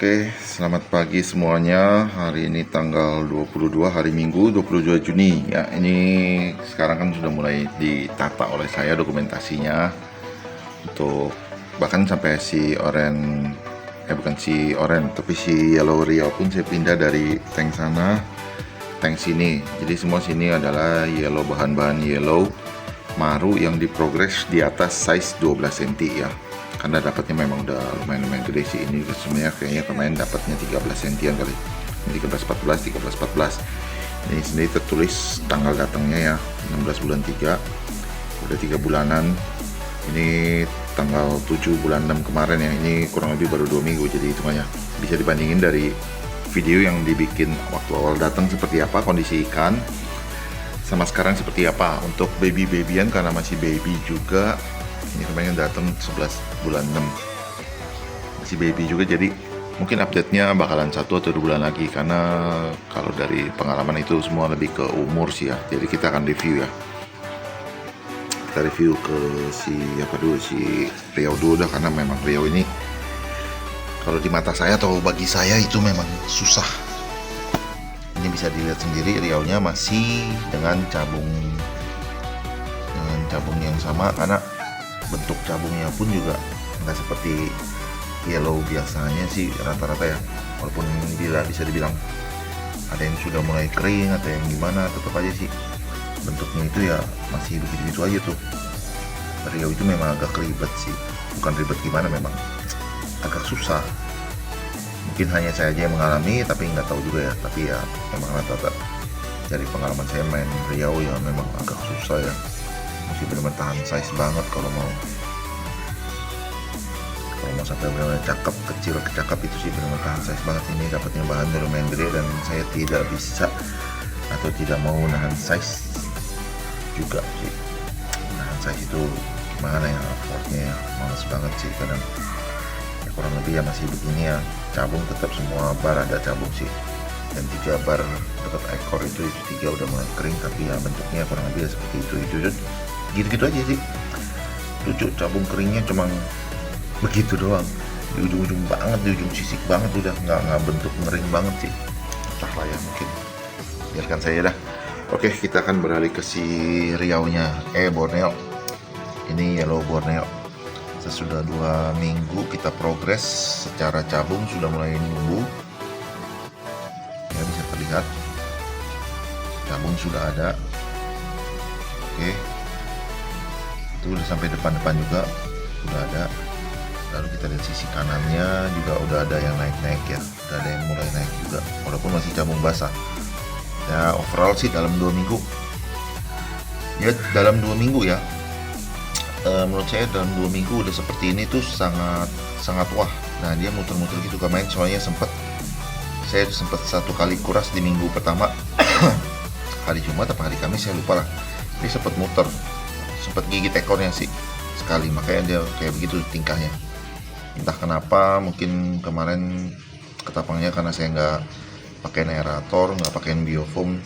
Oke, selamat pagi semuanya. Hari ini tanggal 22 hari Minggu 22 Juni. Ya, ini sekarang kan sudah mulai ditata oleh saya dokumentasinya untuk bahkan sampai si oren bukan si oren tapi si yellow Rio pun saya pindah dari tank sana tank sini. Jadi semua sini adalah yellow, bahan-bahan yellow maru yang diprogres di atas size 12 cm ya, karena dapatnya memang udah lumayan gede sih. Ini sebenarnya kayaknya kemarin dapatnya 13 cm kali, 13 14 ini sendiri tertulis tanggal datangnya ya 16 bulan 3, udah 3 bulanan. Ini tanggal 7 bulan 6 kemarin ya, ini kurang lebih baru 2 minggu, jadi hitungannya bisa dibandingin dari video yang dibikin waktu awal datang seperti apa kondisi ikan sama sekarang seperti apa. Untuk babyan karena masih baby juga, ini kemarin datang 11 bulan 6 masih baby juga, jadi mungkin update-nya bakalan 1 atau 2 bulan lagi, karena kalau dari pengalaman itu semua lebih ke umur sih ya. Jadi kita akan review ya, kita review ke si Riau dulu dah, karena memang Riau ini kalau di mata saya atau bagi saya itu memang susah. Ini bisa dilihat sendiri Riaunya masih dengan cabung yang sama, karena bentuk cabungnya pun juga nggak seperti yellow biasanya sih rata-rata ya. Walaupun bisa dibilang ada yang sudah mulai kering atau yang gimana, tetap aja sih bentuknya itu ya masih begitu-begitu aja tuh. Riau itu memang agak ribet sih, bukan ribet gimana, memang agak susah. Mungkin hanya saya aja yang mengalami, tapi nggak tahu juga ya. Tapi ya memang rata-rata dari pengalaman saya main Riau ya memang agak susah ya. Mesti benar-benar tahan size banget kalau mau sampai benar-benar cakep, kecil ke cakep itu sih benar-benar tahan size banget. Ini dapatnya bahan lumayan gede dan saya tidak bisa atau tidak mau nahan size juga sih. Nahan size itu gimana ya, effortnya ya males banget sih kadang ya. Kurang lebih ya masih begini ya, cabung tetap semua bar ada cabung sih, dan 3 bar dekat ekor itu 3 udah mulai kering, tapi ya bentuknya kurang lebih ya seperti itu gitu aja sih. Lucu, cabung keringnya cuma begitu doang, di ujung-ujung banget, di ujung sisik banget, udah nggak bentuk ngering banget sih. Entahlah ya, mungkin biarkan saya dah. Oke, kita akan beralih ke si Riaunya, Borneo. Ini yellow Borneo. Sesudah 2 minggu kita progres secara cabung sudah mulai numbuh ya, bisa terlihat cabung sudah ada. Oke, itu udah sampai depan juga udah ada. Lalu kita lihat sisi kanannya juga udah ada yang naik ya, udah ada yang mulai naik juga walaupun masih cabung basah ya. Overall sih dalam 2 minggu ya, menurut saya dalam 2 minggu udah seperti ini tuh sangat wah. Nah, dia muter-muter gitu kemarin, soalnya saya sempat 1 kali kuras di minggu pertama hari Jumat atau hari Kamis saya lupa lah. Dia sempat muter, sempat gigit ekornya sih sekali, makanya dia kayak begitu tingkahnya. Entah kenapa, mungkin kemarin ketapangnya karena saya nggak pakai aerator, nggak pakai biofoam,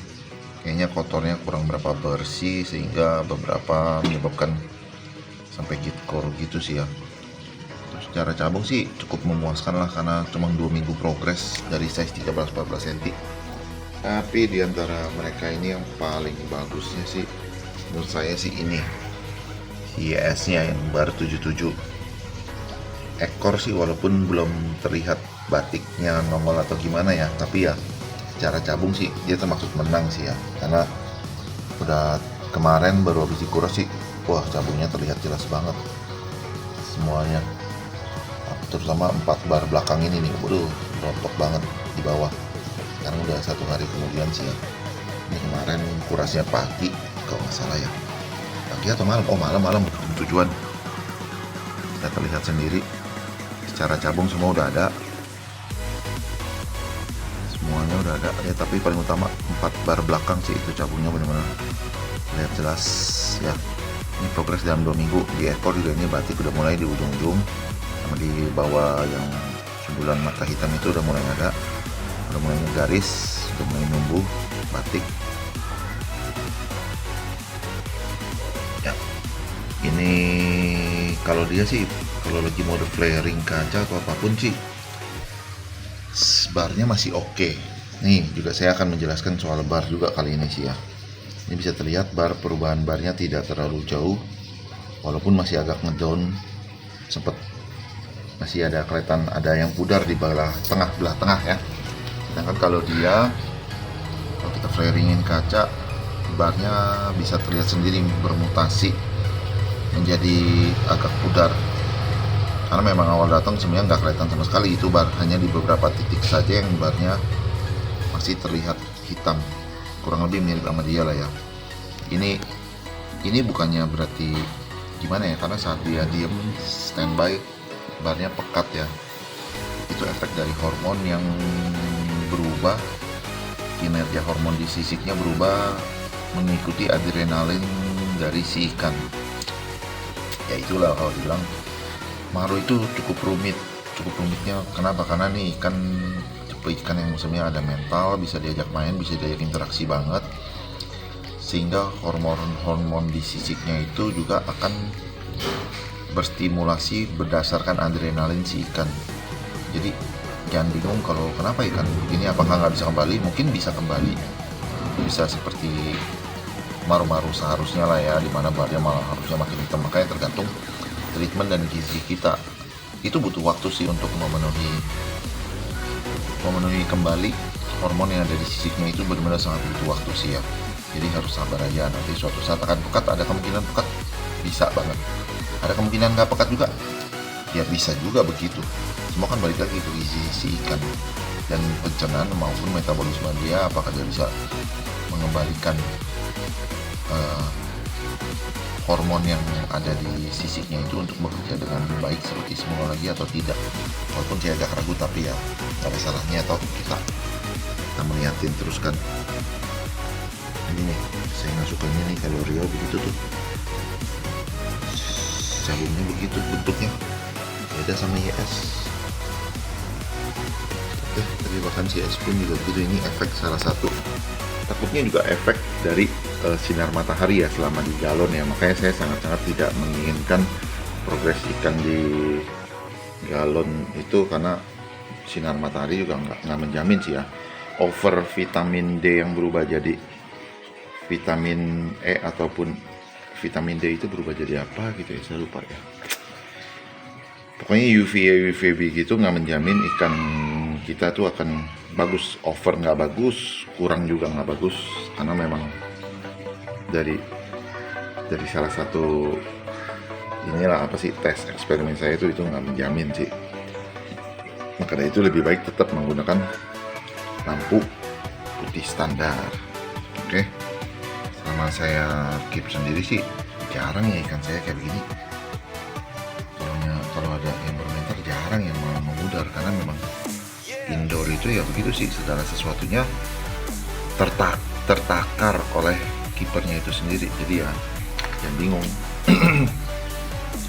kayaknya kotornya kurang berapa bersih sehingga beberapa menyebabkan sampai git core gitu sih ya. Terus secara cabung sih cukup memuaskan lah, karena cuma 2 minggu progres dari size 13-14 cm. Tapi diantara mereka ini yang paling bagusnya sih menurut saya sih ini YS nya yang baru 77 ekor sih, walaupun belum terlihat batiknya nongol atau gimana ya, tapi ya secara cabung sih dia termasuk menang sih ya, karena udah kemarin baru habis dikuras sih, wah cabungnya terlihat jelas banget semuanya, terutama 4 bar belakang ini nih, waduh rontok banget di bawah. Sekarang udah 1 hari kemudian sih ya. Ini kemarin kurasnya pagi kalau nggak salah ya, pagi atau malam, malam tujuan. Kita terlihat sendiri secara cabung semua udah ada, semuanya udah ada ya, tapi paling utama 4 bar belakang sih itu cabungnya benar-benar lihat jelas ya. Ini progres dalam 2 minggu. Di ekor juga ini batik udah mulai di ujung-ujung, sama di bawah yang sundulan mata hitam itu udah mulai ada, udah mulai garis, udah mulai numbuh batik ya. Ini kalau dia sih kalau lagi mode flaring kaca atau apapun sih barnya masih oke. Nih juga saya akan menjelaskan soal bar juga kali ini sih ya. Ini bisa terlihat perubahan barnya tidak terlalu jauh, walaupun masih agak ngedown, sempet masih ada kelihatan ada yang pudar di belah tengah ya. Sedangkan kalau kita flaringin kaca, barnya bisa terlihat sendiri bermutasi menjadi agak pudar, karena memang awal datang sebenarnya nggak kelihatan sama sekali itu bar, hanya di beberapa titik saja yang barnya masih terlihat hitam, kurang lebih mirip sama dia lah ya. Ini bukannya berarti gimana ya, karena saat dia diem standby barnya pekat ya, itu efek dari hormon yang berubah, kinerja hormon di sisiknya berubah mengikuti adrenalin dari si ikan. Ya itulah kalau dibilang maru itu cukup rumitnya. Kenapa? Karena nih tipe ikan yang musimnya ada mental, bisa diajak main, bisa diajak interaksi banget, sehingga hormon di sisiknya itu juga akan berstimulasi berdasarkan adrenalin si ikan. Jadi jangan bingung kalau kenapa ikan begini, apakah nggak bisa kembali? Mungkin bisa kembali, bisa seperti maru-maru seharusnya lah ya, dimana barnya malah harusnya makin hitam. Makanya tergantung treatment dan gizi kita. Itu butuh waktu sih untuk memenuhi kembali hormon yang ada di sisiknya, itu benar-benar sangat butuh waktu sih ya. Jadi harus sabar aja, nanti suatu saat akan pekat. Ada kemungkinan pekat, bisa banget. Ada kemungkinan nggak pekat juga, ya bisa juga begitu. Semua kan balik lagi ke gizi si ikan dan pencernaan maupun metabolisme dia, apakah dia bisa mengembalikan hormon yang ada di sisiknya itu untuk bekerja dengan baik seperti semula lagi atau tidak. Walaupun saya agak ragu, tapi ya nggak ada salahnya atau kita melihatin terus kan. Ini nih, saya nggak sukanya nih kalau Rio begitu tuh, sabunnya begitu bentuknya, beda sama YS. Tapi bahkan si YS pun juga begitu. Ini efek salah satu, takutnya juga efek dari sinar matahari ya selama di galon ya. Makanya saya sangat-sangat tidak menginginkan progres ikan di galon itu, karena sinar matahari juga nggak menjamin sih ya. Over vitamin D yang berubah jadi vitamin E ataupun vitamin D itu berubah jadi apa gitu ya, saya lupa ya. Pokoknya UVA UVB gitu nggak menjamin ikan kita tuh akan bagus. Over nggak bagus, kurang juga nggak bagus, karena memang dari salah satu inilah apa sih, tes eksperimen saya itu nggak menjamin sih. Makanya itu lebih baik tetap menggunakan lampu putih standar. Oke, selama saya keep sendiri sih jarang ya ikan saya kayak begini. Kalau ada yang bermentar jarang yang malah memudar, karena memang indoor itu ya begitu sih, segala sesuatunya tertakar oleh kipernya itu sendiri. Jadi ya jangan bingung.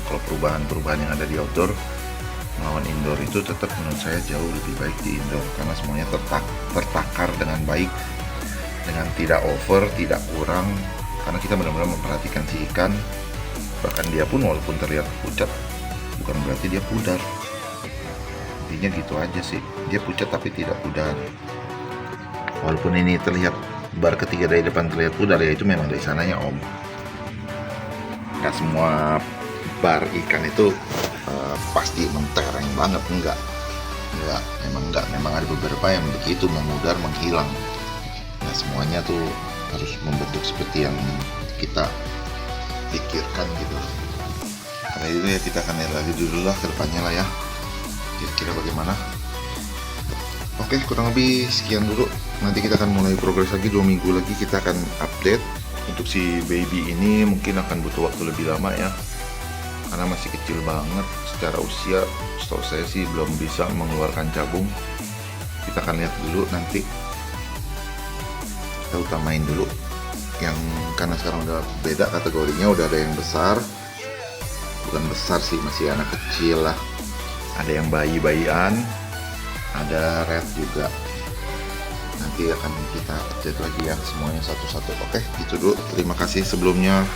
Kalau perubahan yang ada di outdoor melawan indoor itu tetap menurut saya jauh lebih baik di indoor, karena semuanya tertakar dengan baik, dengan tidak over, tidak kurang. Karena kita benar-benar memperhatikan si ikan, bahkan dia pun walaupun terlihat pucat bukan berarti dia pudar. Intinya gitu aja sih, dia pucat tapi tidak pudar. Walaupun ini terlihat bar ketiga dari depan terlihat pudar, ya itu memang dari sananya om. Nggak semua bar ikan itu pasti mentereng banget, enggak, memang ada beberapa yang begitu memudar menghilang. Nah semuanya tuh harus membentuk seperti yang kita pikirkan gitu. Karena itu ya kita akan lihat lagi dulu lah ke depannya lah ya, kira-kira bagaimana. Oke, kurang lebih sekian dulu. Nanti kita akan mulai progres lagi, 2 minggu lagi kita akan update. Untuk si baby ini mungkin akan butuh waktu lebih lama ya, karena masih kecil banget secara usia. Setahu saya sih belum bisa mengeluarkan cabung. Kita akan lihat dulu nanti. Kita utamain dulu yang, karena sekarang udah beda kategorinya, udah ada yang besar, bukan besar sih, masih anak kecil lah. Ada yang bayi-bayian, ada red juga. Nanti akan kita update lagi ya semuanya satu-satu. Oke, gitu dulu. Terima kasih sebelumnya.